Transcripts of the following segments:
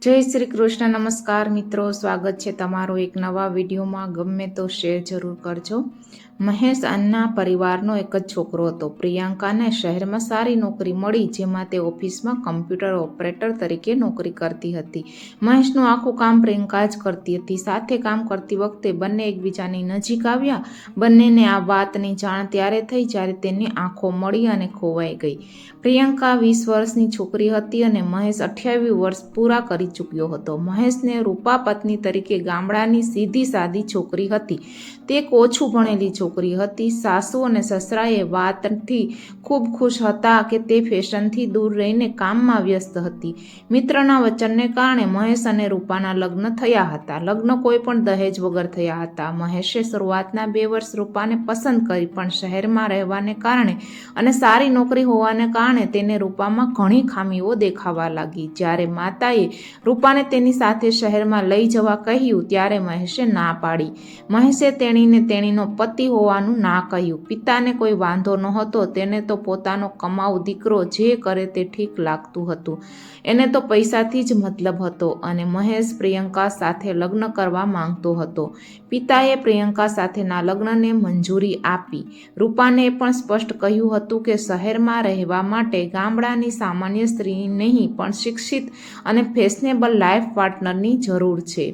જય શ્રી કૃષ્ણ. નમસ્કાર મિત્રો, સ્વાગત છે તમારો એક નવા વિડીયોમાં. ગમે તો શેર જરૂર કરજો. મહેશ અન્ના પરિવારનો એક જ છોકરો હતો. પ્રિયંકાને શહેરમાં સારી નોકરી મળી, જેમાં તે ઓફિસમાં કમ્પ્યુટર ઓપરેટર તરીકે નોકરી કરતી હતી. મહેશનું આખું કામ પ્રિયંકા જ કરતી હતી. સાથે કામ કરતી વખતે બંને એકબીજાની નજીક આવ્યા. બંનેને આ વાતની જાણ ત્યારે થઈ જ્યારે તેની આંખો મળી અને ખોવાઈ ગઈ. પ્રિયંકા 20 વર્ષની છોકરી હતી અને મહેશ 28 વર્ષ પૂરા કરી ચૂક્યો હતો. મહેશને રૂપા પત્ની તરીકે ગામડાની સીધી સાદી છોકરી હતી. તે એક ઓછું ભણેલી છોકરી હતી. સાસુ અને સસરાએ વાતથી ખૂબ ખુશ હતા કે તે ફેશનથી દૂર રહીને કામમાં વ્યસ્ત હતી. મિત્રના વચનને કારણે મહેશ અને રૂપાના લગ્ન થયા હતા. લગ્ન કોઈ પણ દહેજ વગર થયા હતા. મહેશે શરૂઆતના 2 વર્ષ રૂપાને પસંદ કરી, પણ શહેરમાં રહેવાને કારણે અને સારી નોકરી હોવાને કારણે તેને રૂપામાં ઘણી ખામીઓ દેખાવા લાગી. જ્યારે માતાએ રૂપાને તેની સાથે શહેરમાં લઈ જવા કહ્યું ત્યારે મહેશે ના પાડી. મહેશે તેણીને તેણીનો પતિ હોવાનું ના કહ્યું. પિતાને કોઈ વાંધો નહોતો. તેને તો પોતાનો કમાઉ દીકરો જે કરે તે ઠીક લાગતું હતું. એને તો પૈસાથી જ મતલબ હતો અને મહેશ પ્રિયંકા સાથે લગ્ન કરવા માંગતો હતો. પિતાએ પ્રિયંકા સાથેના લગ્નને મંજૂરી આપી. રૂપાને પણ સ્પષ્ટ કહ્યું હતું કે શહેરમાં રહેવા માટે ગામડાની સામાન્ય સ્ત્રી નહીં, પણ શિક્ષિત અને ફેશનેબલ લાઈફ પાર્ટનરની જરૂર છે.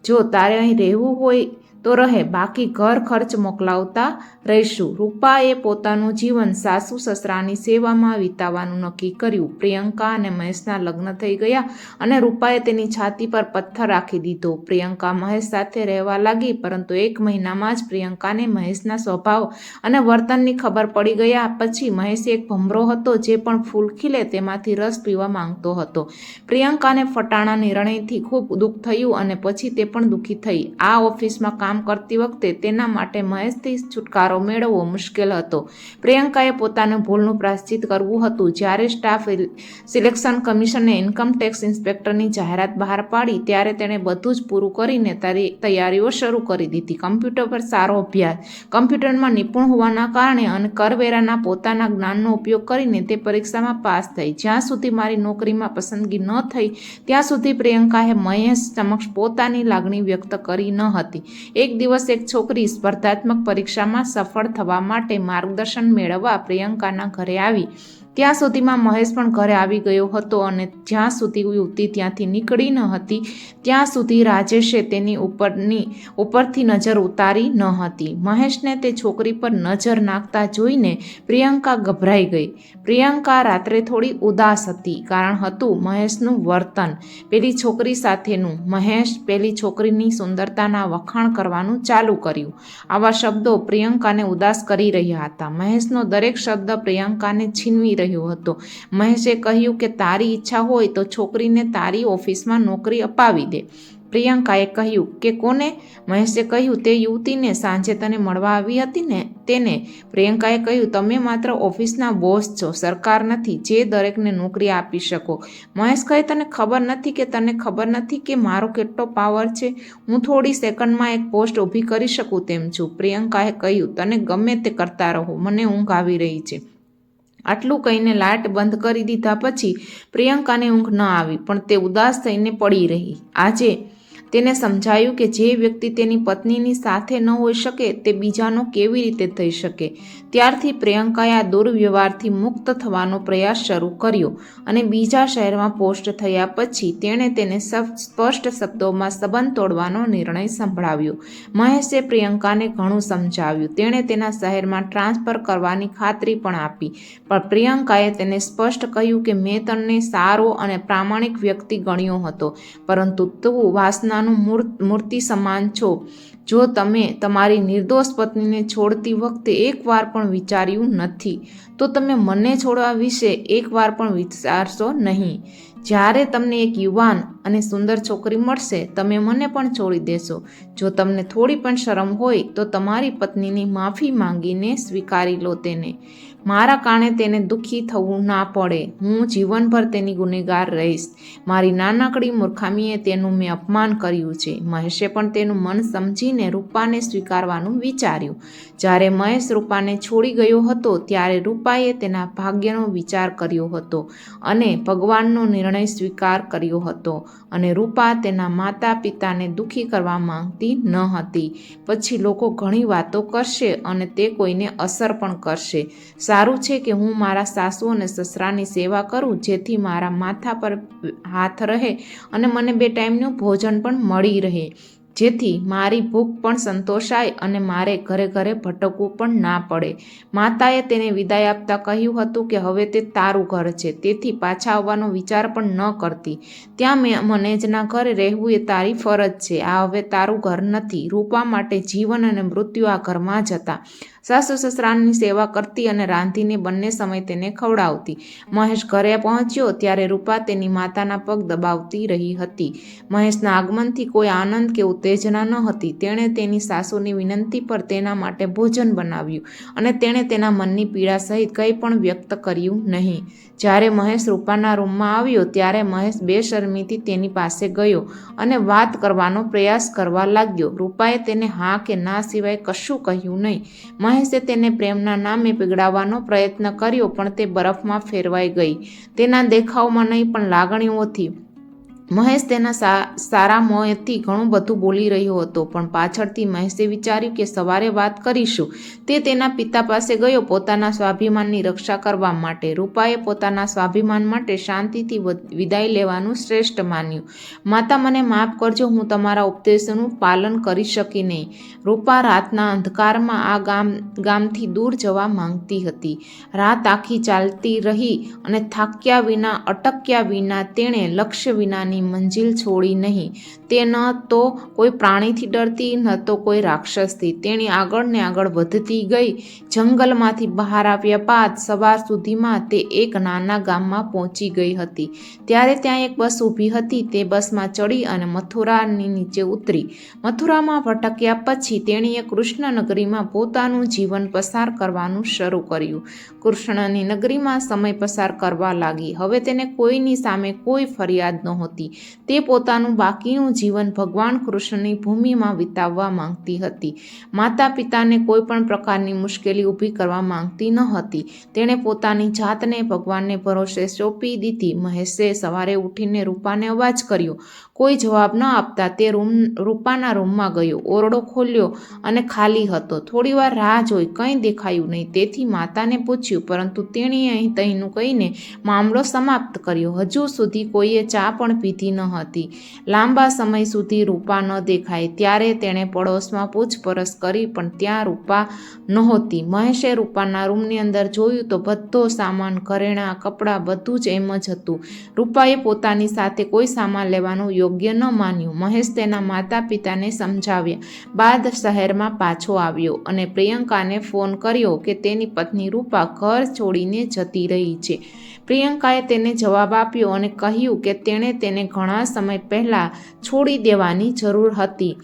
જો તારે અહીં રહેવું હોય તો રહે, બાકી ઘર ખર્ચ મોકલાવતા રહીશું. રૂપાએ પોતાનું જીવન સાસુ સસરાની સેવામાં વિતાવવાનું નક્કી કર્યું. પ્રિયંકા અને મહેશના લગ્ન થઈ ગયા અને રૂપાએ તેની છાતી પર પથ્થર રાખી દીધો. પ્રિયંકા મહેશ સાથે રહેવા લાગી, પરંતુ 1 મહિનામાં જ પ્રિયંકાને મહેશના સ્વભાવ અને વર્તનની ખબર પડી ગયા પછી મહેશ એક ભમરો હતો જે પણ ફૂલ ખીલે તેમાંથી રસ પીવા માંગતો હતો. પ્રિયંકાને ફટાણા નિર્ણયથી ખૂબ દુઃખ થયું અને પછી તે પણ દુઃખી થઈ. આ ઓફિસમાં કામ કરતી વખતે તેના માટે મહેશથી છુટકારો મેળવવો મુશ્કેલ હતો. પ્રિયંકાએ પોતાની ભૂલનું પ્રાયશ્ચિત કરવું હતું. જ્યારે સ્ટાફ સિલેક્શન કમિશને ઇન્કમ ટેક્સ ઇન્સ્પેક્ટરની જાહેરાત બહાર પાડી ત્યારે તેણે બધું જ પૂરું કરીને તૈયારીઓ શરૂ કરી દીધી. કમ્પ્યુટર પર સારો અભ્યાસ, કમ્પ્યુટરમાં નિપુણ હોવાના કારણે અને કરવેરાના પોતાના જ્ઞાનનો ઉપયોગ કરીને તે પરીક્ષામાં પાસ થઈ. જ્યાં સુધી મારી નોકરીમાં પસંદગી ન થઈ ત્યાં સુધી પ્રિયંકાએ મહેશ સમક્ષ પોતાની લાગણી વ્યક્ત કરી ન હતી. એક દિવસ એક છોકરી સ્પર્ધાત્મક પરીક્ષામાં સફળ થવા માટે માર્ગદર્શન મેળવવા પ્રિયંકાના ઘરે આવી. ત્યાં સુધીમાં મહેશ પણ ઘરે આવી ગયો હતો અને જ્યાં સુધી યુવતી ત્યાંથી નીકળી ન હતી ત્યાં સુધી રાજેશે તેની ઉપરથી નજર ઉતારી ન હતી. મહેશને તે છોકરી પર નજર નાખતા જોઈને પ્રિયંકા ગભરાઈ ગઈ. પ્રિયંકા રાત્રે થોડી ઉદાસ હતી. કારણ હતું મહેશનું વર્તન, પેલી છોકરી સાથેનું. મહેશ પેલી છોકરીની સુંદરતાના વખાણ કરવાનું ચાલુ કર્યું. આવા શબ્દો પ્રિયંકાને ઉદાસ કરી રહ્યા હતા. મહેશનો દરેક શબ્દ પ્રિયંકાને છીનવી રહ્યો હતો. મહેશે કહ્યું કે તારી ઈચ્છા હોય તો છોકરીને તારી ઓફિસમાં નોકરી અપાવી દે. પ્રિયંકાએ કહ્યું કે કોને? મહેશે કહ્યું તે યુવતીને સાંજે તને મળવા આવી હતી ને તેને. પ્રિયંકાએ કહ્યું તમે માત્ર ઓફિસના બોસ છો, સરકાર નથી જે દરેકને નોકરી આપી શકો. મહેશ કહે તને ખબર નથી કે મારો કેટલો પાવર છે. હું થોડી સેકન્ડમાં એક પોસ્ટ ઊભી કરી શકું તેમ છું. પ્રિયંકાએ કહ્યું તને ગમે તે કરતા રહો, મને ઊંઘ આવી રહી છે. આટલું કહીને લાઇટ બંધ કરી દીધા પછી પ્રિયંકાને ઊંઘ ન આવી, પણ તે ઉદાસ થઈને પડી રહી. આજે તેને સમજાયું કે જે વ્યક્તિ તેની પત્નીની સાથે ન હોઈ શકે તે બીજાનો કેવી રીતે થઈ શકે. ત્યારથી પ્રિયંકાએ આ દુર્વ્યવહારથી મુક્ત થવાનો પ્રયાસ શરૂ કર્યો અને બીજા શહેરમાં પોસ્ટ થયા પછી તેણે તેને સ્પષ્ટ શબ્દોમાં સંબંધ તોડવાનો નિર્ણય સંભળાવ્યો. મહેશે પ્રિયંકાને ઘણું સમજાવ્યું. તેણે તેના શહેરમાં ટ્રાન્સફર કરવાની ખાતરી પણ આપી, પણ પ્રિયંકાએ તેને સ્પષ્ટ કહ્યું કે મેં તને સારો અને પ્રામાણિક વ્યક્તિ ગણ્યો હતો, પરંતુ તું વાસના મૂર્તિ સમાન છો. જો તમે તમારી નિર્દોષ પત્નીને છોડતી વખતે એકવાર પણ વિચાર્યું નથી તો તમે મને છોડવા વિશે એકવાર પણ વિચારશો નહીં. જ્યારે તમને એક યુવાન અને સુંદર છોકરી મળશે તમે મને પણ છોડી દેશો. જો તમને થોડી પણ શરમ હોય તો તમારી પત્નીની માફી માંગીને સ્વીકારી લો તેને. મારા કારણે તેને દુઃખી થવું ના પડે. હું જીવનભર તેની ગુનેગાર રહીશ. મારી નાનકડી મૂર્ખામીએ તેનું મેં અપમાન કર્યું છે. મહેશે પણ તેનું મન સમજીને રૂપાને સ્વીકારવાનું વિચાર્યું. જ્યારે મહેશ રૂપાને છોડી ગયો હતો ત્યારે રૂપાએ તેના ભાગ્યનો વિચાર કર્યો હતો અને ભગવાનનો નિર્ણય સ્વીકાર કર્યો હતો. અને રૂપા તેના માતા પિતાને દુઃખી કરવા માંગતી ન હતી. પછી લોકો ઘણી વાતો કરશે અને તે કોઈને અસર પણ કરશે. સારું છે કે હું મારા સાસુ અને સસરાની સેવા કરું, જેથી મારા માથા પર હાથ રહે અને મને 2 ટાઈમનું ભોજન પણ મળી રહે, જેથી મારી ભૂખ પણ સંતોષાય અને મારે ઘરે ઘરે ભટકવું પણ ના પડે. માતાએ તેને વિદાય આપતા કહ્યું હતું કે હવે તે તારું ઘર છે, તેથી પાછા આવવાનો વિચાર પણ ન કરતી. ત્યાં મનેજના ઘરે રહેવું એ તારી ફરજ છે. આ હવે તારું ઘર નથી. રૂપા માટે જીવન અને મૃત્યુ આ ઘરમાં જ હતા. સાસુ સસરાની સેવા કરતી અને રાંધીને બંને સમય તેને ખવડાવતી. મહેશ ઘરે પહોંચ્યો ત્યારે રૂપા તેની માતાના પગ દબાવતી રહી હતી. મહેશના આગમનથી કોઈ આનંદ કે ઉત્તેજના ન હતી. તેણે તેની સાસુની વિનંતી પર તેના માટે ભોજન બનાવ્યું અને તેણે તેના મનની પીડા સહિત કંઈ પણ વ્યક્ત કર્યું નહીં. જ્યારે મહેશ રૂપાના રૂમમાં આવ્યો ત્યારે મહેશ બેશરમીથી તેની પાસે ગયો અને વાત કરવાનો પ્રયાસ કરવા લાગ્યો. રૂપાએ તેને હા કે ના સિવાય કશું કહ્યું નહીં. મહેશે તેને પ્રેમના નામે પીગળાવવાનો પ્રયત્ન કર્યો, પણ તે બરફમાં ફેરવાઈ ગઈ. તેના દેખાવમાં નહીં પણ લાગણીઓથી. મહેશ તેના સારા મોંથી ઘણું બધું બોલી રહ્યો હતો, પણ પાછળથી મહેશે વિચાર્યું કે સવારે વાત કરીશું. તે તેના પિતા પાસે ગયો પોતાના સ્વાભિમાનની રક્ષા કરવા માટે. રૂપાએ પોતાના સ્વાભિમાન માટે શાંતિથી વિદાય લેવાનું શ્રેષ્ઠ માન્યું. માતા, મને માફ કરજો, હું તમારા ઉપદેશોનું પાલન કરી શકી નહીં. રૂપા રાતના અંધકારમાં આ ગામથી દૂર જવા માંગતી હતી. રાત આખી ચાલતી રહી અને થાક્યા વિના, અટક્યા વિના તેણે લક્ષ્ય વિનાની મંજિલ છોડી નહીં. તે ન તો કોઈ પ્રાણીથી ડરતી, ન તો કોઈ રાક્ષસથી. તેણી આગળ ને આગળ વધતી ગઈ. જંગલમાંથી બહાર આવ્યા બાદ સવાર સુધીમાં તે એક નાના ગામમાં પહોંચી ગઈ હતી. ત્યારે ત્યાં એક બસ ઊભી હતી. તે બસમાં ચડી અને મથુરાની નીચે ઉતરી. મથુરામાં ભટક્યા પછી તેણીએ કૃષ્ણનગરીમાં પોતાનું જીવન પસાર કરવાનું શરૂ કર્યું. કૃષ્ણની નગરીમાં સમય પસાર કરવા લાગી. હવે તેને કોઈની સામે કોઈ ફરિયાદ નહોતી. તે પોતાનું બાકીનું જીવન ભગવાન કૃષ્ણની ભૂમિમાં વિતાવવા માંગતી હતી. માતા પિતાને કોઈ પણ પ્રકારની મુશ્કેલી ઊભી કરવા માંગતી ન હતી. તેણે પોતાની જાતને ભગવાનને ભરોસે સોંપી દીધી. મહેશે સવારે ઉઠીને રૂપાને અવાજ કર્યો. કોઈ જવાબ ન આપતા તે રૂપાના રૂમમાં ગયો. ઓરડો ખોલ્યો અને ખાલી હતો. થોડીવાર રાહ જોઈ, કંઈ દેખાયું નહીં. તેથી માતાને પૂછ્યું, પરંતુ તેણીએ અહીં તહીંનું કહીને મામલો સમાપ્ત કર્યો. હજુ સુધી કોઈએ ચા પણ પીધી ન હતી. લાંબા સમય સુધી રૂપા ન દેખાય. ત્યારે તેણે પડોશમાં પૂછપરછ કરી, પણ ત્યાં રૂપા નહોતી. મહેશે રૂપાના રૂમની અંદર જોયું તો બધો સામાન, ઘરેણાં, કપડાં બધું જ એમ જ હતું. રૂપાએ પોતાની સાથે કોઈ સામાન લેવાનું યોગ્ય ન માન્યું. મહેશ તેના માતા પિતાને સમજાવ્યા બાદ શહેરમાં પાછો આવ્યો અને પ્રિયંકાને ફોન કર્યો કે તેની પત્ની રૂપા ઘર છોડીને જતી રહી છે. પ્રિયંકાએ તેને જવાબ આપ્યો અને કહ્યું કે તેણે તેને ઘણા સમય પહેલાં છોડી દેવાની જરૂર હતી.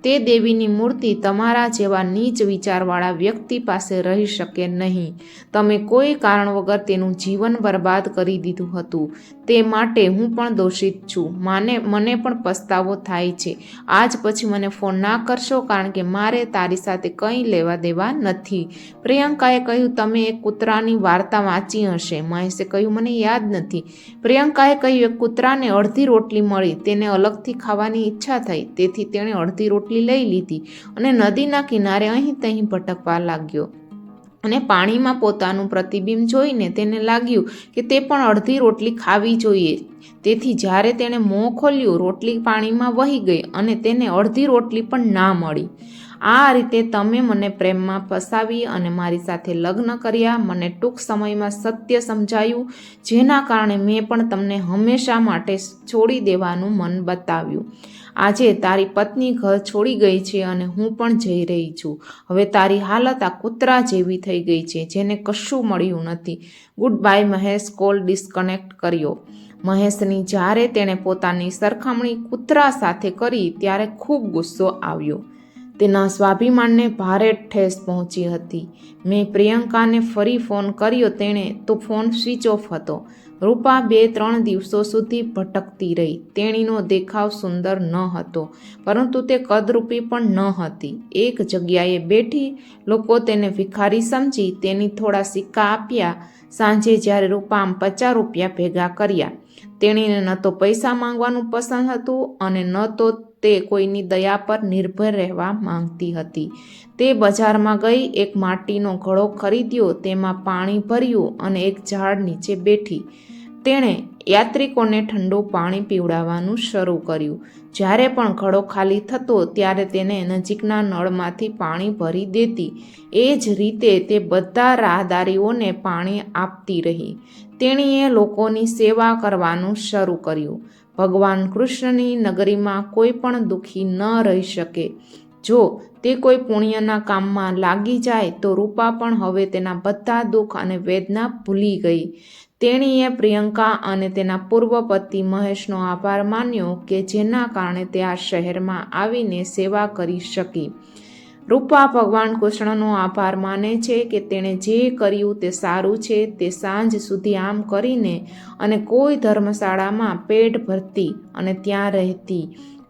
તે દેવીની મૂર્તિ તમારા જેવા નીચ વિચારવાળા વ્યક્તિ પાસે રહી શકે નહીં. તમે કોઈ કારણ વગર તેનું જીવન બરબાદ કરી દીધું હતું. તે માટે હું પણ દોષિત છું. મને પણ પસ્તાવો થાય છે. આજ પછી મને ફોન ના કરશો, કારણ કે મારે તારી સાથે કંઈ લેવા દેવા નથી. પ્રિયંકાએ કહ્યું, તમે એક કૂતરાની વાર્તા વાંચી હશે. મહેશે કહ્યું, મને યાદ નથી. પ્રિયંકાએ કહ્યું, એક કૂતરાને અડધી રોટલી મળી. તેને અલગથી ખાવાની ઈચ્છા થઈ, તેથી તેણે અડધી રોટલી લઈ લીધી અને નદીના કિનારે અહીં તહીં ભટકવા લાગ્યો. અને પાણીમાં પોતાનું પ્રતિબિંબ જોઈને તેને લાગ્યું કે તે પણ અડધી રોટલી ખાવી જોઈએ. તેથી જ્યારે તેણે મોં ખોલ્યું, રોટલી પાણીમાં વહી ગઈ અને તેને અડધી રોટલી પણ ના મળી. આ રીતે તમે મને પ્રેમમાં ફસાવી અને મારી સાથે લગ્ન કર્યા. મને ટૂંક સમયમાં સત્ય સમજાયું, જેના કારણે મેં પણ તમને હંમેશા માટે છોડી દેવાનું મન બતાવ્યું. આજે તારી પત્ની ઘર છોડી ગઈ છે અને હું પણ જઈ રહી છું. હવે તારી હાલત આ કૂતરા જેવી થઈ ગઈ છે, જેને કશું મળ્યું નથી. Good bye. Mahesh call disconnect કર્યો. મહેશની જ્યારે તેણે પોતાની સરખામણી કૂતરા સાથે કરી ત્યારે ખૂબ ગુસ્સો આવ્યો. તેના સ્વાભિમાનને ભારે ઠેસ પહોંચી હતી. મેં પ્રિયંકાને ફરી ફોન કર્યો, તેણે તો ફોન સ્વિચ ઓફ હતો. રૂપા 2-3 દિવસો સુધી ભટકતી રહી. તેણીનો દેખાવ સુંદર ન હતો, પરંતુ તે કદરૂપી પણ ન હતી. એક જગ્યાએ બેઠી લોકો તેને ભિખારી સમજી તેની થોડા સિક્કા આપ્યા. સાંજે જ્યારે રૂપા 50 રૂપિયા ભેગા કર્યા તેણીને ન તો પૈસા માંગવાનું પસંદ હતું અને ન તો તે કોઈની દયા પર નિર્ભર રહેવા માંગતી હતી. તે બજારમાં ગઈ, એક માટીનો ઘડો ખરીદ્યો, તેમાં પાણી ભર્યું અને એક ઝાડ નીચે બેઠી. તેણે યાત્રિકોને ઠંડુ પાણી પીવડાવવાનું શરૂ કર્યું. જ્યારે પણ ઘડો ખાલી થતો ત્યારે તેને નજીકના નળમાંથી પાણી ભરી દેતી. એ જ રીતે તે બધા રાહદારીઓને પાણી આપતી રહી. તેણીએ લોકોની સેવા કરવાનું શરૂ કર્યું. ભગવાન કૃષ્ણની નગરીમાં કોઈ પણ દુઃખી ન રહી શકે. જો તે કોઈ પુણ્યના કામમાં લાગી જાય તો રૂપા પણ હવે તેના બધા દુઃખ અને વેદના ભૂલી ગઈ. તેણીએ પ્રિયંકા અને તેના પૂર્વ પતિ મહેશનો આભાર માન્યો કે જેના કારણે તે આ શહેરમાં આવીને સેવા કરી શકી. રૂપા ભગવાન કૃષ્ણનો આભાર માને છે કે તેણે જે કર્યું તે સારું છે. તે સાંજ સુધી આમ કરીને અને કોઈ ધર્મશાળામાં પેટ ભરતી અને ત્યાં રહેતી.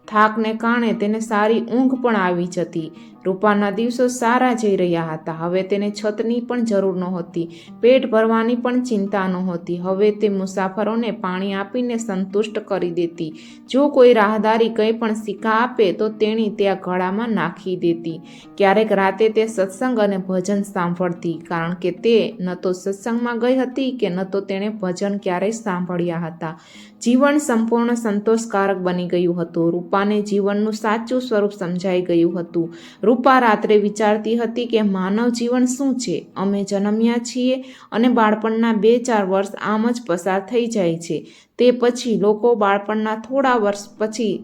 થાકને કારણે તેને સારી ઊંઘ પણ આવી જતી. રૂપાના દિવસો સારા જઈ રહ્યા હતા. હવે તેને છતની પણ જરૂર નહોતી, પેટ ભરવાની પણ ચિંતા નહોતી. હવે તે મુસાફરોને પાણી આપીને સંતુષ્ટ કરી દેતી. જો કોઈ રાહદારી કંઈ પણ સિક્કા આપે તો તેણી તે ગળામાં નાખી દેતી. ક્યારેક રાતે તે સત્સંગ અને ભજન સાંભળતી, કારણ કે તે ન તો સત્સંગમાં ગઈ હતી કે ન તો તેણે ભજન ક્યારેય સાંભળ્યા હતા. જીવન સંપૂર્ણ સંતોષકારક બની ગયું હતું. રૂપાને જીવનનું સાચું સ્વરૂપ સમજાઈ ગયું હતું. રૂપા રાત્રે વિચારતી હતી કે માનવ જીવન શું છે? અમે જન્મ્યા છીએ અને બાળપણના 2-4 વર્ષ આમ જ પસાર થઈ જાય છે. તે પછી લોકો બાળપણના થોડા વર્ષ પછી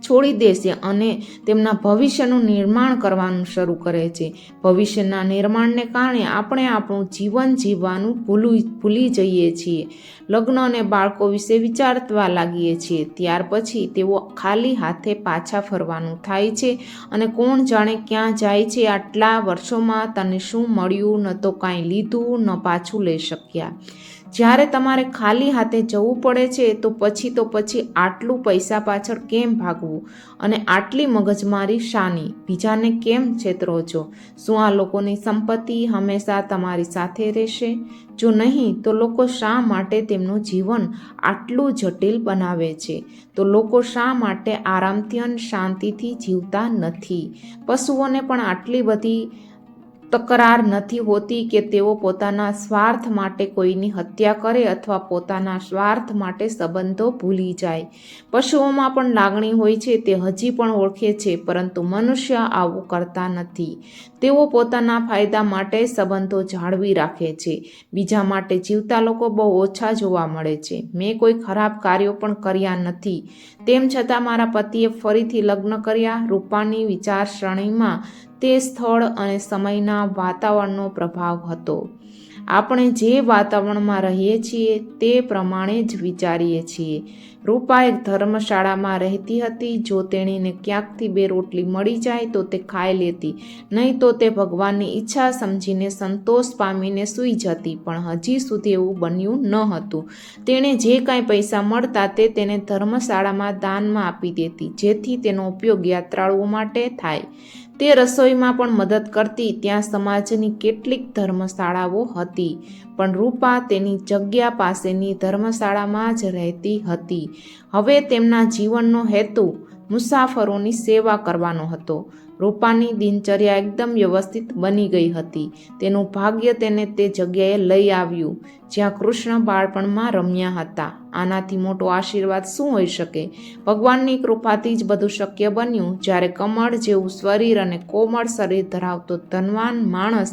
છોડી દેશે અને તેમના ભવિષ્યનું નિર્માણ કરવાનું શરૂ કરે છે. ભવિષ્યના નિર્માણને કારણે આપણે આપણું જીવન જીવવાનું ભૂલી જઈએ છીએ. લગ્ન અને બાળકો વિશે વિચારવા લાગીએ છીએ. ત્યાર પછી તેઓ ખાલી હાથે પાછા ફરવાનું થાય છે અને કોણ જાણે ક્યાં જાય છે. આટલા વર્ષોમાં તને શું મળ્યું? ન તો કાંઈ લીધું, ન પાછું લઈ શક્યા. જ્યારે તમારે ખાલી હાથે જવું પડે છે તો પછી આટલું પૈસા પાછળ કેમ ભાગવું અને આટલી મગજમારી શાની? બીજાને કેમ છેતરો છો? શું આ લોકોની સંપત્તિ હંમેશા તમારી સાથે રહેશે? જો નહીં તો લોકો શા માટે તેમનું જીવન આટલું જટિલ બનાવે છે? તો લોકો શા માટે આરામથી અને શાંતિથી જીવતા નથી? પશુઓને પણ આટલી બધી તકરાર નથી હોતી કે તેઓ પોતાના સ્વાર્થ માટે કોઈની હત્યા કરે અથવા પોતાના સ્વાર્થ માટે સંબંધો ભૂલી જાય. પશુઓમાં પણ લાગણી હોય છે, તે હજી પણ ઓળખે છે, પરંતુ મનુષ્ય આવું કરતા નથી. તેઓ પોતાના ફાયદા માટે સંબંધો જાળવી રાખે છે. બીજા માટે જીવતા લોકો બહુ ઓછા જોવા મળે છે. મેં કોઈ ખરાબ કાર્યો પણ કર્યા નથી, તેમ છતાં મારા પતિએ ફરીથી લગ્ન કર્યા. રૂપાની વિચારસરણીમાં તે સ્થળ અને સમયના વાતાવરણનો પ્રભાવ હતો. આપણે જે વાતાવરણમાં રહીએ છીએ તે પ્રમાણે જ વિચારીએ છીએ. રૂપા એક ધર્મશાળામાં રહેતી હતી. જો તેણીને ક્યાંકથી 2 રોટલી મળી જાય તો તે ખાઈ લેતી, નહીં તો તે ભગવાનની ઈચ્છા સમજીને સંતોષ પામીને સૂઈ જતી. પણ હજી સુધી એવું બન્યું ન હતું. તેણે જે કાંઈ પૈસા મળતા તે તેને ધર્મશાળામાં દાનમાં આપી દેતી, જેથી તેનો ઉપયોગ યાત્રાળુઓ માટે થાય. તે રસોઈમાં પણ મદદ કરતી. ત્યાં સમાજની કેટલીક ધર્મશાળાઓ હતી, પણ રૂપા તેની જગ્યા પાસેની ધર્મશાળામાં જ રહેતી હતી. હવે તેમના જીવનનો હેતુ મુસાફરોની સેવા કરવાનો હતો. રૂપાની દિનચર્યા એકદમ વ્યવસ્થિત બની ગઈ હતી. તેનું ભાગ્ય તેને તે જગ્યાએ લઈ આવ્યું જ્યાં કૃષ્ણ બાળપણમાં રમ્યા હતા. આનાથી મોટો આશીર્વાદ શું હોઈ શકે? ભગવાનની કૃપાથી જ બધું શક્ય બન્યું. જ્યારે કમળ જેવું શરીર અને કોમળ શરીર ધરાવતો ધનવાન માણસ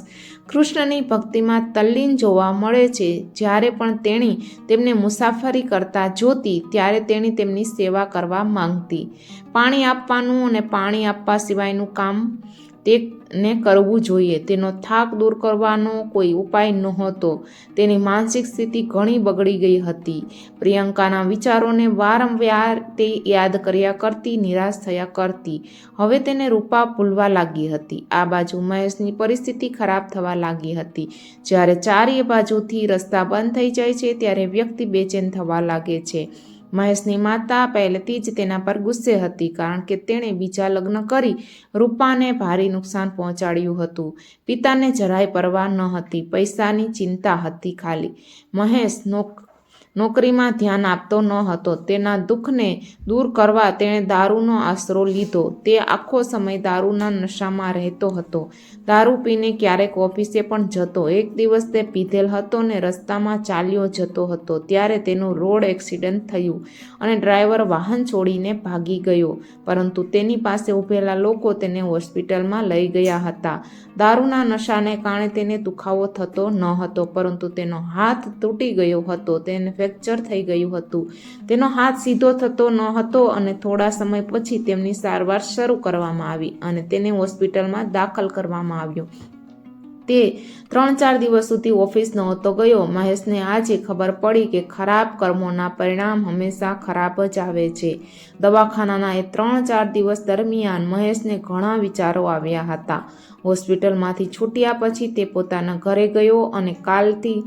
કૃષ્ણની ભક્તિમાં તલ્લીન જોવા મળે છે. જ્યારે પણ તેણી તેમને મુસાફરી કરતા જોતી ત્યારે તેણી તેમની સેવા કરવા માંગતી. પાણી આપવાનું અને પાણી આપવા સિવાયનું કામ તેને કરવું જોઈએ. તેનો થાક દૂર કરવાનો કોઈ ઉપાય નહોતો. તેની માનસિક સ્થિતિ ઘણી બગડી ગઈ હતી. પ્રિયંકાના વિચારોને વારંવાર તે યાદ કર્યા કરતી, નિરાશ થયા કરતી. હવે તેને રૂપા ભૂલવા લાગી હતી. આ બાજુ મહેશની પરિસ્થિતિ ખરાબ થવા લાગી હતી. જ્યારે ચારે બાજુથી રસ્તા બંધ થઈ જાય છે ત્યારે વ્યક્તિ બેચેન થવા લાગે છે. મહેશની માતા પહેલેથી જ તેના પર ગુસ્સે હતી, કારણ કે તેણે બીજા લગ્ન કરી રૂપાને ભારે નુકસાન પહોંચાડ્યું હતું. પિતાને જરાય પરવા ન હતી, પૈસાની ચિંતા હતી ખાલી. મહેશ નોકરીમાં ધ્યાન આપતો ન હતો. તેના દુઃખને દૂર કરવા તેણે દારૂનો આશરો લીધો. તે આખો સમય દારૂના નશામાં રહેતો હતો. દારૂ પીને ક્યારેક ઓફિસે પણ જતો. એક દિવસ તે પીધેલ હતો ને રસ્તામાં ચાલ્યો જતો હતો ત્યારે તેનું રોડ એક્સિડન્ટ થયું અને ડ્રાઈવર વાહન છોડીને ભાગી ગયો, પરંતુ તેની પાસે ઊભેલા લોકો તેને હોસ્પિટલમાં લઈ ગયા હતા. દારૂના નશાને કારણે તેને દુખાવો થતો ન હતો, પરંતુ તેનો હાથ તૂટી ગયો હતો, તેને ફ્રેક્ચર થઈ ગયું હતું. તેનો હાથ સીધો થતો ન હતો અને થોડા સમય પછી તેમની સારવાર શરૂ કરવામાં આવી અને તેને હોસ્પિટલમાં દાખલ કરવામાં આવ્યો. તે 3-4 દિવસ સુધી ઓફિસ નહોતો ગયો. મહેશને આજે ખબર પડી કે ખરાબ કર્મોના પરિણામ હંમેશા ખરાબ જ આવે છે. દવાખાનાના એ 3-4 દિવસ દરમિયાન મહેશને ઘણા વિચારો આવ્યા હતા. હોસ્પિટલમાંથી છૂટ્યા પછી તે પોતાના ઘરે ગયો અને કાલથી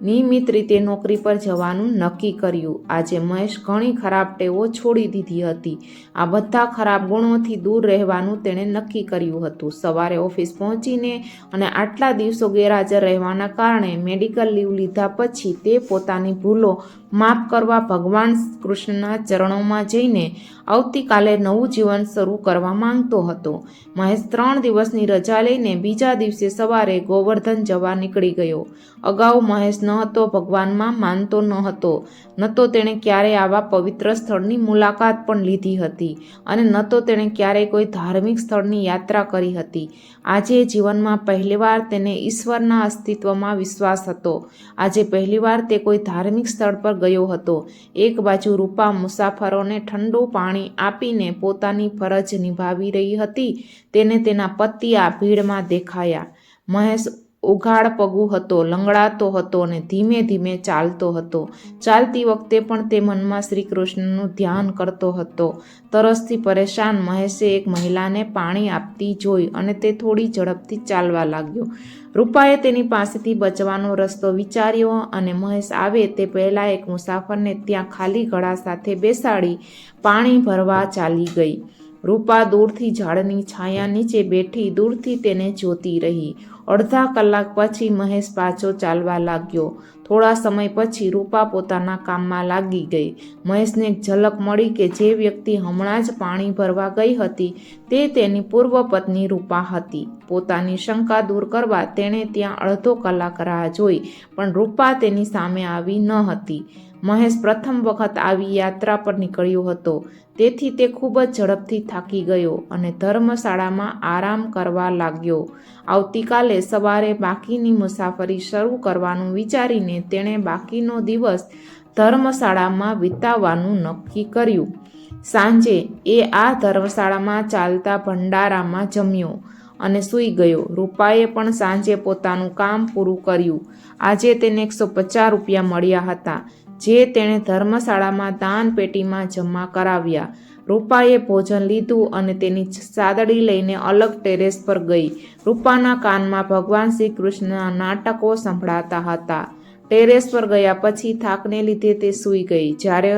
નિયમિત રીતે નોકરી પર જવાનું નક્કી કર્યું. આજે મહેશ ઘણી ખરાબ ટેવો છોડી દીધી હતી. આ બધા ખરાબ ગુણોથી દૂર રહેવાનું તેણે નક્કી કર્યું હતું. સવારે ઓફિસ પહોંચીને અને આટલા દિવસો ગેરહાજર રહેવાના કારણે મેડિકલ લીવ લીધા પછી તે પોતાની ભૂલો માફ કરવા ભગવાન કૃષ્ણના ચરણોમાં જઈને આવતીકાલે નવું જીવન શરૂ કરવા માંગતો હતો. મહેશ 3 દિવસની રજા લઈને બીજા દિવસે સવારે ગોવર્ધન જવા નીકળી ગયો. અગાઉ મહેશ ન હતો ભગવાનમાં માનતો ન હતો, ન તો તેણે ક્યારેય આવા પવિત્ર સ્થળની મુલાકાત પણ લીધી હતી અને ન તો તેણે ક્યારેય કોઈ ધાર્મિક સ્થળની યાત્રા કરી હતી. આજે જીવનમાં પહેલીવાર તેને ઈશ્વરના અસ્તિત્વમાં વિશ્વાસ હતો. આજે પહેલીવાર તે કોઈ ધાર્મિક સ્થળ પર ગયો હતો. એક બાજુ રૂપા મુસાફરોને ઠંડુ પાણી આપીને પોતાની ફરજ નિભાવી રહી હતી. તેને તેના પતિ આ ભીડમાં દેખાયા. મહેશ ઉઘાડ પગુ હતો, લંગડાતો હતો અને ધીમે ધીમે ચાલતો હતો. ચાલતી વખતે પણ તે મનમાં શ્રી કૃષ્ણનું ધ્યાન કરતો હતો. તરસથી પરેશાન મહેશે એક મહિલાને પાણી આપતી જોઈ અને તે થોડી ઝડપથી ચાલવા લાગ્યો. રૂપાએ તેની પાસેથી બચવાનો રસ્તો વિચાર્યો અને મહેશ આવે તે પહેલાં એક મુસાફરને ત્યાં ખાલી ઘડા સાથે બેસાડી પાણી ભરવા ચાલી ગઈ. રૂપા દૂરથી ઝાડની છાયા નીચે બેઠી દૂરથી તેને જોતી રહી. અડધા કલાક પછી મહેશ પાછો ચાલવા લાગ્યો. થોડા સમય પછી રૂપા પોતાના કામમાં લાગી ગઈ. મહેશને એક ઝલક મળી કે જે વ્યક્તિ હમણાં જ પાણી ભરવા ગઈ હતી તે તેની પૂર્વ પત્ની રૂપા હતી. પોતાની શંકા દૂર કરવા તેણે ત્યાં અડધો કલાક રાહ જોઈ, પણ રૂપા તેની સામે આવી ન હતી. મહેશ પ્રથમ વખત આવી યાત્રા પર નીકળ્યો હતો, તેથી તે ખૂબ જ ઝડપથી થાકી ગયો અને ધર્મશાળામાં આરામ કરવા લાગ્યો. આવતીકાલે સવારે બાકીની મુસાફરી શરૂ કરવાનું વિચારીને તેણે બાકીનો દિવસ ધર્મશાળામાં વિતાવવાનું નક્કી કર્યું. સાંજે એ આ ધર્મશાળામાં ચાલતા ભંડારામાં જમ્યો અને સૂઈ ગયો. રૂપાએ પણ સાંજે પોતાનું કામ પૂરું કર્યું. આજે તેને 150 રૂપિયા મળ્યા હતા, જે તેણે ધર્મશાળામાં દાન પેટીમાં જમા કરાવ્યા. રૂપાએ ભોજન લીધું અને તેની સાદડી લઈને અલગ ટેરેસ પર ગઈ. રૂપાના કાનમાં ભગવાન શ્રી કૃષ્ણના નાટકો સંભળાતા હતા. ટેરેસ પર ગયા પછી થાકને લીધે તે સૂઈ ગઈ. જ્યારે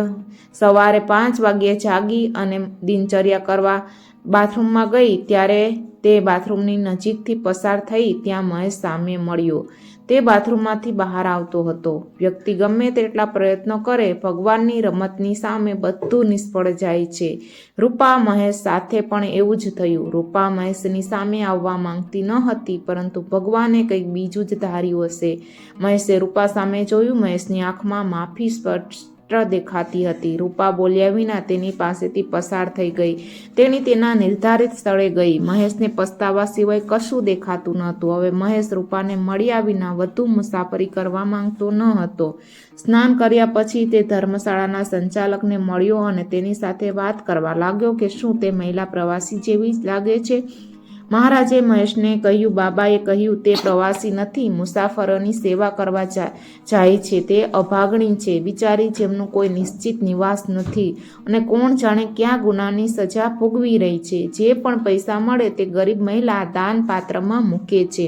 સવારે 5 વાગ્યે જાગી અને દિનચર્યા કરવા બાથરૂમમાં ગઈ ત્યારે તે બાથરૂમની નજીકથી પસાર થઈ ત્યાં મહેશ સામે મળ્યો. તે બાથરૂમમાંથી બહાર આવતો હતો. વ્યક્તિ ગમે તેટલા પ્રયત્નો કરે, ભગવાનની રમતની સામે બધું નિષ્ફળ જાય છે. રૂપા મહેશ સાથે પણ એવું જ થયું. રૂપા મહેશની સામે આવવા માંગતી ન હતી, પરંતુ ભગવાને કંઈક બીજું જ ધાર્યું હશે. મહેશે રૂપા સામે જોયું. મહેશની આંખમાં માફી સ્પષ્ટ દેખાતી હતી. રૂપા બોલ્યા વિના તેની પાસેથી પસાર થઈ ગઈ. તેણી તેના નિર્ધારિત સ્થળે ગઈ. મહેશને પસ્તાવા સિવાય કશું દેખાતું નહોતું. હવે મહેશ રૂપાને મળ્યા વિના વધુ મુસાફરી કરવા માંગતો ન હતો. સ્નાન કર્યા પછી તે ધર્મશાળાના સંચાલકને મળ્યો અને તેની સાથે વાત કરવા લાગ્યો કે શું તે મહિલા પ્રવાસી જેવી લાગે છે. મહારાજે મહેશને કહ્યું, બાબાએ કહ્યું તે પ્રવાસી નથી, મુસાફરોની સેવા કરવા જાય છે. તે અભાગણી છે, બિચારી જેમનું કોઈ નિશ્ચિત નિવાસ નથી અને કોણ જાણે ક્યાં ગુનાની સજા ભોગવી રહી છે. જે પણ પૈસા મળે તે ગરીબ મહિલા દાન પાત્રમાં મૂકે છે.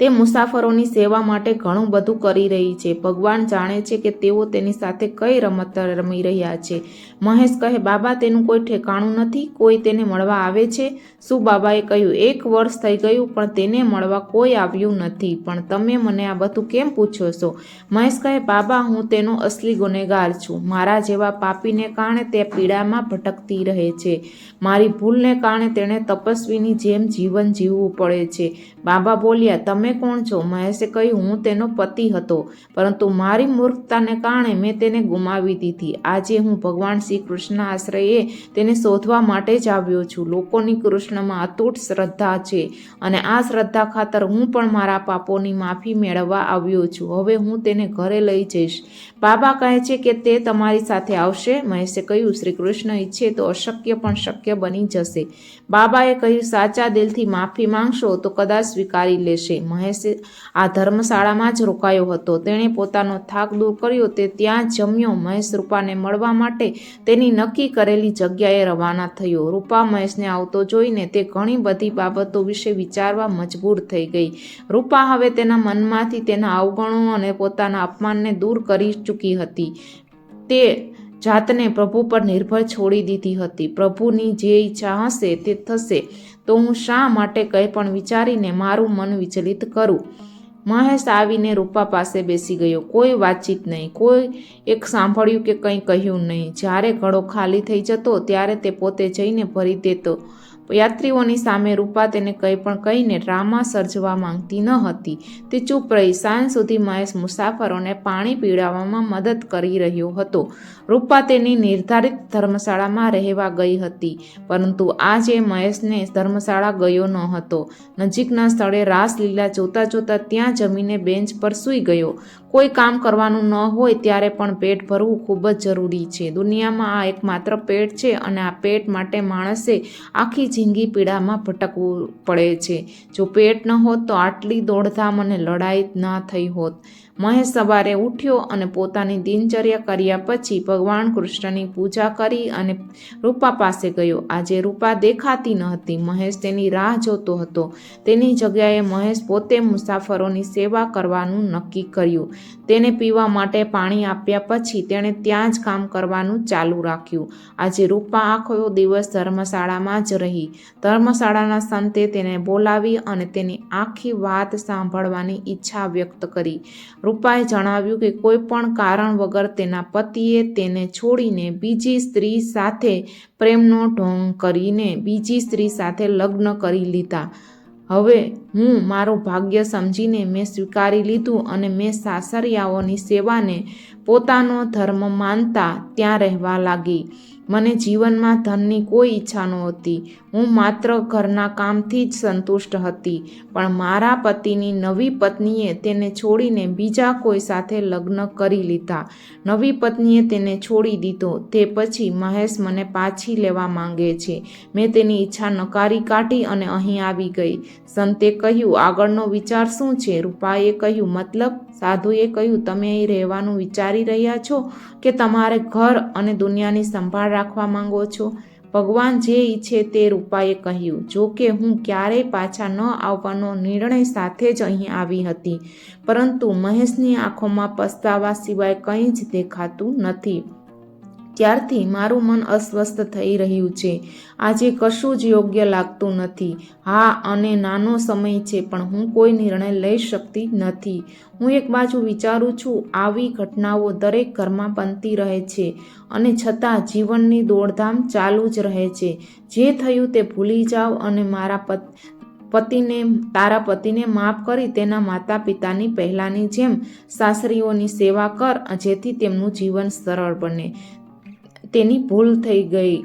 તે મુસાફરોની સેવા માટે ઘણું બધું કરી રહી છે. ભગવાન જાણે છે કે તેઓ તેની સાથે કઈ રમત રમી રહ્યા છે. મહેશ કહે, બાબા, તેનું કોઈ ઠેકાણું નથી? કોઈ તેને મળવા આવે છે? શું? બાબાએ કહ્યું, 1 વર્ષ થઈ ગયું પણ તેને મળવા કોઈ આવ્યું નથી. પણ તમે મને આ બધું કેમ પૂછો છો? મહેશ કહે, બાબા, હું તેનો અસલી ગુનેગાર છું. મારા જેવા પાપીને કારણે તે પીડામાં ભટકતી રહે છે. મારી ભૂલને કારણે તેણે તપસ્વીની જેમ જીવન જીવવું પડે છે. બાબા બોલ્યા, તમે કોણ છો? મહેશે કહ્યું, હું તેનો પતિ હતો, પરંતુ મારી મૂર્ખતાને કારણે મેં તેને ગુમાવી દીધી. આજે હું ભગવાન શ્રી કૃષ્ણ આશ્રયે તેને શોધવા માટે જ આવ્યો છું. લોકોની કૃષ્ણમાં અતૂટ શ્રદ્ધા છે અને આ શ્રદ્ધા ખાતર હું પણ મારા પાપોની માફી મેળવવા આવ્યો છું. હવે હું તેને ઘરે લઈ જઈશ. બાબા કહે છે કે તે તમારી સાથે આવશે? મહેશે કહ્યું, શ્રી કૃષ્ણ ઈચ્છે તો અશક્ય પણ શક્ય બની જશે. બાબાએ કહ્યું, સાચા દિલથી માફી માંગશો તો કદાચ સ્વીકારી લેશે. મહેશ આ ધર્મશાળામાં જ રોકાયો હતો. તેણે પોતાનો થાક દૂર કર્યો તે ત્યાં જમ્યો. મહેશ રૂપાને મળવા માટે તેની નક્કી કરેલી જગ્યાએ રવાના થયો. રૂપા મહેશને આવતો જોઈને તે ઘણી બધી બાબતો વિશે વિચારવા મજબૂર થઈ ગઈ. રૂપા હવે તેના મનમાંથી તેના અવગણો અને પોતાના અપમાનને દૂર કરી ચૂકી હતી. તે જાતને પ્રભુ પર નિર્ભર છોડી દીધી હતી. પ્રભુની જે ઈચ્છા હશે તે થશે, તો હું શા માટે કંઈ પણ વિચારીને મારું મન વિચલિત કરું? મહેશ આવીને રૂપા પાસે બેસી ગયો. કોઈ વાતચીત નહીં, કોઈ એક સાંભળ્યું કે કંઈ કહ્યું નહીં. જ્યારે ઘડો ખાલી થઈ જતો ત્યારે તે પોતે જઈને ભરી દેતો. યાત્રીઓની સામે રૂપા તેને કંઈ પણ કહીને ડ્રામા સર્જવા માંગતી ન હતી. તે ચૂપ રહી. સાંજ સુધી મહેશ મુસાફરોને પાણી પીવડાવવામાં મદદ કરી રહ્યો હતો. રૂપા તેની નિર્ધારિત ધર્મશાળામાં રહેવા ગઈ હતી, પરંતુ આજે મહેશને ધર્મશાળા ગયો ન હતો. નજીકના સ્થળે રાસલીલા જોતા જોતા ત્યાં જમીને બેન્ચ પર સૂઈ ગયો. કોઈ કામ કરવાનું ન હોય ત્યારે પણ પેટ ભરવું ખૂબ જ જરૂરી છે. દુનિયામાં આ એકમાત્ર પેટ છે અને આ પેટ માટે માણસે આખી જિંદગી પીડામાં ભટકવું પડે છે. જો પેટ ન હોત તો આટલી દોડધામ અને લડાઈ ના થઈ હોત. મહેશ સવારે ઉઠ્યો અને પોતાની દિનચર્યા કર્યા પછી ભગવાન કૃષ્ણની પૂજા કરી અને રૂપા પાસે ગયો. આજે રૂપા દેખાતી ન હતી. મહેશ તેની રાહ જોતો હતો. તેની જગ્યાએ મહેશ પોતે મુસાફરોની સેવા કરવાનું નક્કી કર્યું. તેને પીવા માટે પાણી આપ્યા પછી તેણે ત્યાં જ કામ કરવાનું ચાલુ રાખ્યું. આજે રૂપા આખો દિવસ ધર્મશાળામાં જ રહી. ધર્મશાળાના સંતે તેને બોલાવી અને તેની આખી વાત સાંભળવાની ઈચ્છા વ્યક્ત કરી. રૂપાએ જણાવ્યું કે કોઈ પણ કારણ વગર તેના પતિએ તેને છોડીને બીજી સ્ત્રી સાથે પ્રેમનો ઢોંગ કરીને બીજી સ્ત્રી સાથે લગ્ન કરી લીધા. હવે હું મારું ભાગ્ય સમજીને મેં સ્વીકારી લીધું અને મેં સાસરિયાઓની સેવાને પોતાનો ધર્મ માનતા ત્યાં રહેવા લાગી. મને જીવનમાં ધનની કોઈ ઈચ્છા નહોતી. હું માત્ર ઘરના કામથી જ સંતુષ્ટ હતી. પણ મારા પતિની નવી પત્નીએ તેને છોડીને બીજા કોઈ સાથે લગ્ન કરી લીધા. નવી પત્નીએ તેને છોડી દીધો. તે પછી મહેશ મને પાછી લેવા માંગે છે. મેં તેની ઈચ્છા નકારી કાઢી અને અહીં આવી ગઈ. સંતે કહ્યું, આગળનો વિચાર શું છે? રૂપાએ કહ્યું, મતલબ? સાધુએ કહ્યું, તમે અહીં રહેવાનું વિચારી રહ્યા છો કે તમારે ઘર અને દુનિયાની સંભાળ રાખવા માંગો છો? ભગવાન જે ઈચ્છે તે. રૂપાએ કહ્યું, જો કે હું ક્યારેય પાછા ન આવવાનો નિર્ણય સાથે જ અહીં આવી હતી, પરંતુ મહેશની આંખોમાં પસ્તાવા સિવાય કંઈ જ દેખાતું નથી. ત્યારથી મારું મન અસ્વસ્થ થઈ રહ્યું છે. આજે કશું જ યોગ્ય લાગતું નથી. હા, અને નાનો સમય છે, પણ હું કોઈ નિર્ણય લઈ શકતી નથી. હું એક બાજુ વિચારું છું, આવી ઘટનાઓ દરેક ઘરમાં બનતી રહે છે અને છતાં જીવનની દોડધામ ચાલુ જ રહે છે. જે થયું તે ભૂલી જાઓ અને તારા પતિને માફ કરી તેના માતા પિતાની પહેલાંની જેમ સાસરીઓની સેવા કર, જેથી તેમનું જીવન સરળ બને. તેની ભૂલ થઈ ગઈ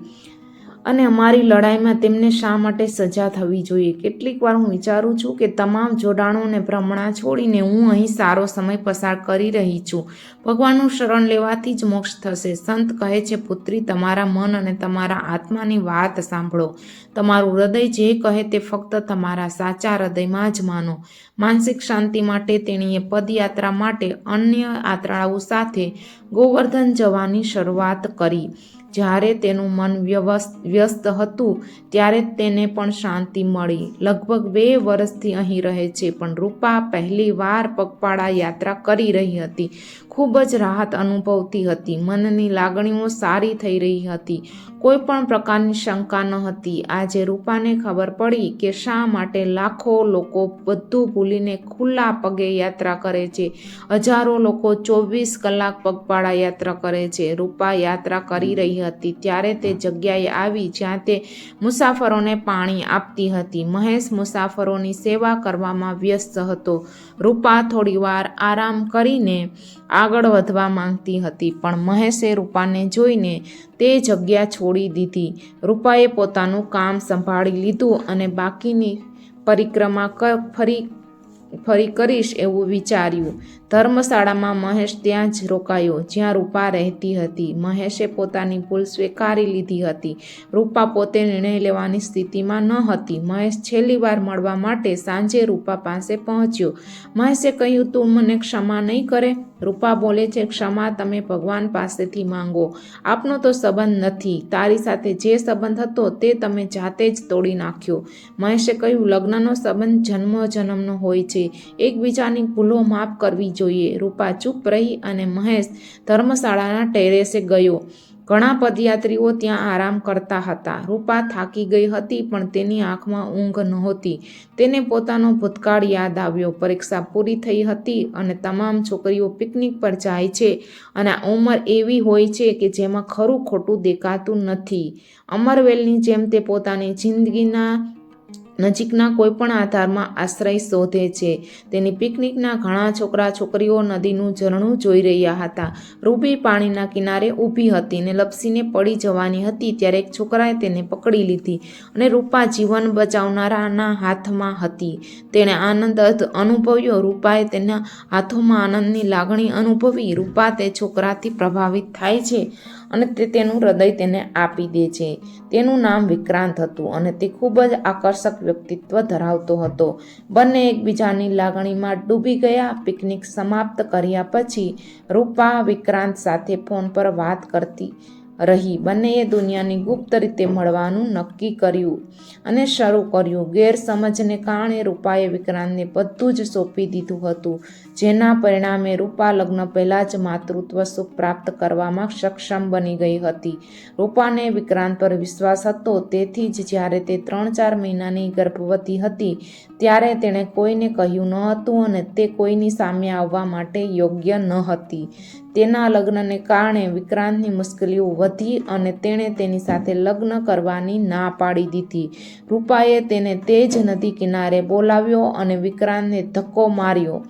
અને અમારી લડાઈમાં તેમને શા માટે સજા થવી જોઈએ? કેટલીક વાર હું વિચારું છું કે તમામ જોડાણો અને ભ્રમણા છોડીને હું અહીં સારો સમય પસાર કરી રહી છું. ભગવાનનું શરણ લેવાથી જ મોક્ષ થશે. સંત કહે છે, પુત્રી, તમારા મન અને તમારા આત્માની વાત સાંભળો. તમારું હૃદય જે કહે તે ફક્ત તમારા સાચા હૃદયમાં જ માનો. માનસિક શાંતિ માટે તેણીએ પદયાત્રા માટે અન્ય યાત્રાળુઓ સાથે ગોવર્ધન જવાની શરૂઆત કરી. જ્યારે તેનું મન વ્યસ્ત હતું ત્યારે તેને પણ શાંતિ મળી. લગભગ 2 વર્ષથી અહીં રહે છે, પણ રૂપા પહેલી વાર પગપાળા યાત્રા કરી રહી હતી. ખૂબ જ રાહત અનુભવતી હતી. મનની લાગણીઓ સારી થઈ રહી હતી. કોઈ પણ પ્રકારની શંકા ન હતી. આજે રૂપાને ખબર પડી કે શા માટે લાખો લોકો બધું ભૂલીને ખુલ્લા પગે યાત્રા કરે છે. હજારો લોકો 24 કલાક પગપાળા યાત્રા કરે છે. રૂપા યાત્રા કરી રહી હતી ત્યારે તે જગ્યાએ આવી જ્યાં તે મુસાફરોને પાણી આપતી હતી. મહેશ મુસાફરોની સેવા કરવામાં વ્યસ્ત હતો. રૂપા થોડીવાર આરામ કરીને આગળ વધવા માંગતી હતી, પણ મહેશે રૂપાને જોઈને તે જગ્યા છોડી દીધી. રૂપાએ પોતાનું કામ સંભાળી લીધું અને બાકીની પરિક્રમા ફરી કરીશ એવું વિચાર્યું. ધર્મશાળામાં મહેશ ત્યાં જ રોકાયો જ્યાં રૂપા રહેતી હતી. મહેશે પોતાની ભૂલ સ્વીકારી લીધી હતી. રૂપા પોતે નિર્ણય લેવાની સ્થિતિમાં ન હતી. મહેશ છેલ્લી વાર મળવા માટે સાંજે રૂપા પાસે પહોંચ્યો. મહેશે કહ્યું, તું મને ક્ષમા નહીં કરે? રૂપા બોલે છે, ક્ષમા તમે ભગવાન પાસેથી માંગો. આપનો તો સંબંધ નથી. તારી સાથે જે સંબંધ હતો તે તમે જાતે જ તોડી નાખ્યો. મહેશે કહ્યું, લગ્નનો સંબંધ જન્મનો હોય છે. એકબીજાની ભૂલો માફ કરવી જોઈએ. રૂપા ચૂપ રહી અને મહેશ ધર્મશાળાના ટેરેસે ગયો. ઘણા પદયાત્રીઓ ત્યાં આરામ કરતા હતા. રૂપા થાકી ગઈ હતી, પણ તેની આંખમાં ઊંઘ નહોતી. તેને પોતાનો ભૂતકાળ યાદ આવ્યો. પરીક્ષા પૂરી થઈ હતી અને તમામ છોકરીઓ પિકનિક પર જાય છે અને આ ઉંમર એવી હોય છે કે જેમાં ખરું ખોટું દેખાતું નથી. અમરવેલની જેમ તે પોતાની જિંદગીના નજીકના કોઈપણ આધારમાં આશ્રય શોધે છે. તેની પિકનિકના ઘણા છોકરા છોકરીઓ નદીનું ઝરણું જોઈ રહ્યા હતા. રૂબી પાણીના કિનારે ઊભી હતી ને લપસીને પડી જવાની હતી ત્યારે એક છોકરાએ તેને પકડી લીધી અને રૂપા જીવન બચાવનારાના હાથમાં હતી. તેણે આનંદ અનુભવ્યો. રૂપાએ તેના હાથોમાં આનંદની લાગણી અનુભવી. રૂપા તે છોકરાથી પ્રભાવિત થાય છે અને તેનું હૃદય તેને આપી દે છે. તેનું નામ વિક્રાંત હતું અને તે ખૂબ જ આકર્ષક વ્યક્તિત્વ ધરાવતો હતો. બંને એકબીજાની લાગણીમાં ડૂબી ગયા. પિકનિક સમાપ્ત કર્યા પછી રૂપા વિક્રાંત સાથે ફોન પર વાત કરતી રહી. બંનેએ દુનિયાની ગુપ્ત રીતે મળવાનું નક્કી કર્યું અને શરૂ કર્યું. ગેરસમજને કારણે રૂપાએ વિક્રાંતને બધું જ સોંપી દીધું હતું, જેના પરિણામે રૂપા લગ્ન પહેલાં જ માતૃત્વ સુખ પ્રાપ્ત કરવામાં સક્ષમ બની ગઈ હતી. રૂપાને વિક્રાંત પર વિશ્વાસ હતો, તેથી જ જ્યારે તે 3-4 મહિનાની ગર્ભવતી હતી ત્યારે તેણે કોઈને કહ્યું ન હતું અને તે કોઈની સામે આવવા માટે યોગ્ય ન હતી. તેના લગ્નને કારણે વિક્રાંતની મુશ્કેલીઓ વધી અને તેણે તેની સાથે લગ્ન કરવાની ના પાડી દીધી. રૂપાએ તેને તે જ નદી કિનારે બોલાવ્યો અને વિક્રાંતને ધક્કો માર્યો.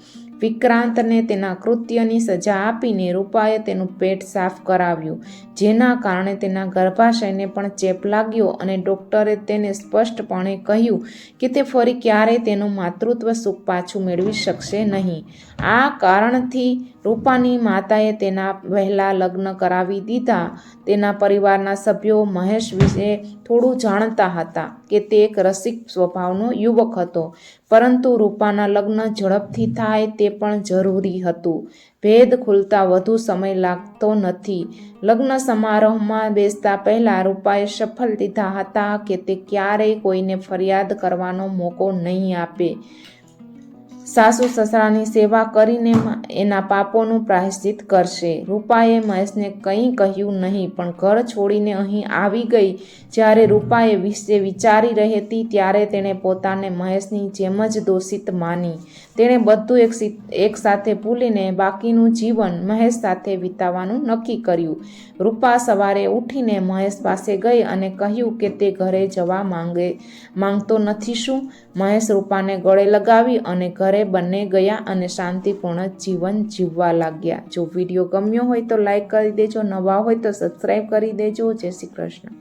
વિક્રાંતને તેના કૃત્યની સજા આપીને રૂપાએ તેનું પેટ સાફ કરાવ્યું, જેના કારણે તેના ગર્ભાશયને પણ ચેપ લાગ્યો અને ડૉક્ટરે તેને સ્પષ્ટપણે કહ્યું કે તે ફરી ક્યારેય તેનું માતૃત્વ સુખ પાછું મેળવી શકશે નહીં. આ કારણથી રૂપાની માતાએ તેના વહેલા લગ્ન કરાવી દીધા. તેના પરિવારના સભ્યો મહેશ વિશે થોડું જાણતા હતા કે તે એક રસિક સ્વભાવનો યુવક હતો, પરંતુ રૂપાના લગ્ન ઝડપથી થાય તે પણ જરૂરી હતું. ભેદ ખુલતા વધુ સમય લાગતો નથી. લગ્ન સમારોહમાં બેસતા પહેલા રૂપાએ શપથ લીધા હતા કે તે ક્યારેય કોઈને ફરિયાદ કરવાનો મોકો નહીં આપે. સાસુ સસરાની સેવા કરીને એના પાપોનું પ્રાયશ્ચિત કરશે. રૂપાએ મહેશને કંઈ કહ્યું નહીં, પણ ઘર છોડીને અહીં આવી ગઈ. જ્યારે રૂપાએ વિશે વિચારી રહી હતી ત્યારે તેણે પોતાને મહેશની જેમ જ દોષિત માની. તેણે બધું એકસાથે ભૂલીને બાકીનું જીવન મહેશ સાથે વિતાવવાનું નક્કી કર્યું. રૂપા સવારે ઉઠીને મહેશ પાસે ગઈ અને કહ્યું કે તે ઘરે જવા માંગતો નથી. શું? મહેશ રૂપાને ગળે લગાવી અને ઘરે બંને ગયા અને શાંતિપૂર્ણ જીવન જીવવા લાગ્યા. જો વિડીયો ગમ્યો હોય તો લાઈક કરી દેજો, નવા હોય તો સબસ્ક્રાઈબ કરી દેજો. જય શ્રી કૃષ્ણ.